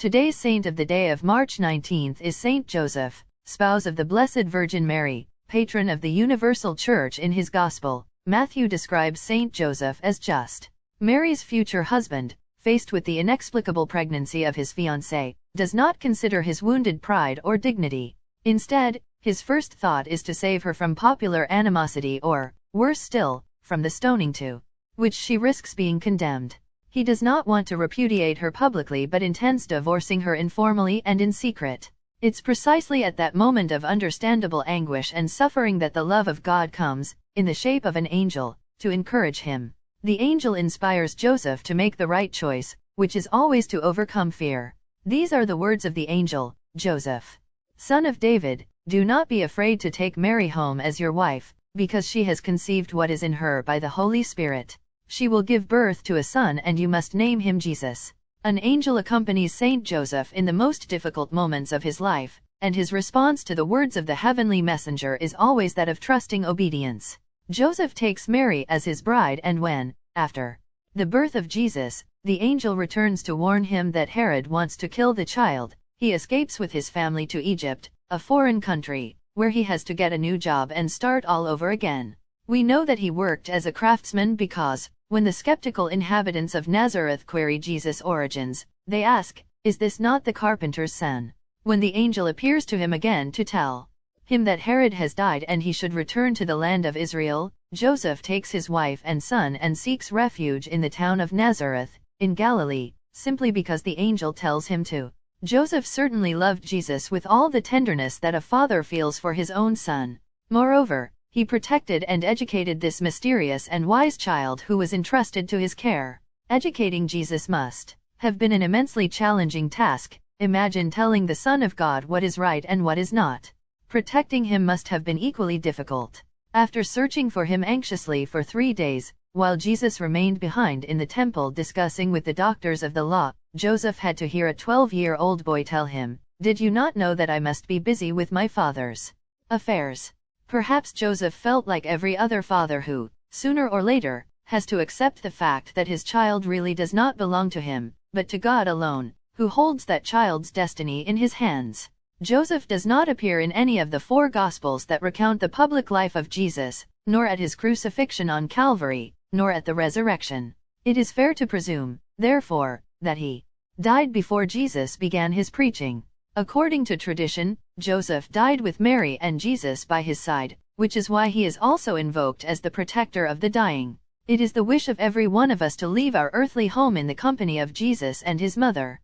Today's saint of the day of March 19th is Saint Joseph, spouse of the Blessed Virgin Mary, patron of the Universal Church. In his Gospel, Matthew describes Saint Joseph as just. Mary's future husband, faced with the inexplicable pregnancy of his fiancée, does not consider his wounded pride or dignity. Instead, his first thought is to save her from popular animosity or, worse still, from the stoning to which she risks being condemned. He does not want to repudiate her publicly but intends divorcing her informally and in secret. It's precisely at that moment of understandable anguish and suffering that the love of God comes, in the shape of an angel, to encourage him. The angel inspires Joseph to make the right choice, which is always to overcome fear. These are the words of the angel: Joseph, son of David, do not be afraid to take Mary home as your wife, because she has conceived what is in her by the Holy Spirit. She will give birth to a son and you must name him Jesus. An angel accompanies Saint Joseph in the most difficult moments of his life, and his response to the words of the heavenly messenger is always that of trusting obedience. Joseph takes Mary as his bride, and when, after the birth of Jesus, the angel returns to warn him that Herod wants to kill the child, he escapes with his family to Egypt, a foreign country, where he has to get a new job and start all over again. We know that he worked as a craftsman because, when the skeptical inhabitants of Nazareth query Jesus' origins, they ask, "Is this not the carpenter's son?" When the angel appears to him again to tell him that Herod has died and he should return to the land of Israel, Joseph takes his wife and son and seeks refuge in the town of Nazareth, in Galilee, simply because the angel tells him to. Joseph certainly loved Jesus with all the tenderness that a father feels for his own son. Moreover, he protected and educated this mysterious and wise child who was entrusted to his care. Educating Jesus must have been an immensely challenging task. Imagine telling the Son of God what is right and what is not. Protecting him must have been equally difficult. After searching for him anxiously for 3 days, while Jesus remained behind in the temple discussing with the doctors of the law, Joseph had to hear a 12-year-old boy tell him, "Did you not know that I must be busy with my father's affairs?" Perhaps Joseph felt like every other father who, sooner or later, has to accept the fact that his child really does not belong to him, but to God alone, who holds that child's destiny in his hands. Joseph does not appear in any of the 4 Gospels that recount the public life of Jesus, nor at his crucifixion on Calvary, nor at the resurrection. It is fair to presume, therefore, that he died before Jesus began his preaching. According to tradition, Joseph died with Mary and Jesus by his side, which is why he is also invoked as the protector of the dying. It is the wish of every one of us to leave our earthly home in the company of Jesus and his mother.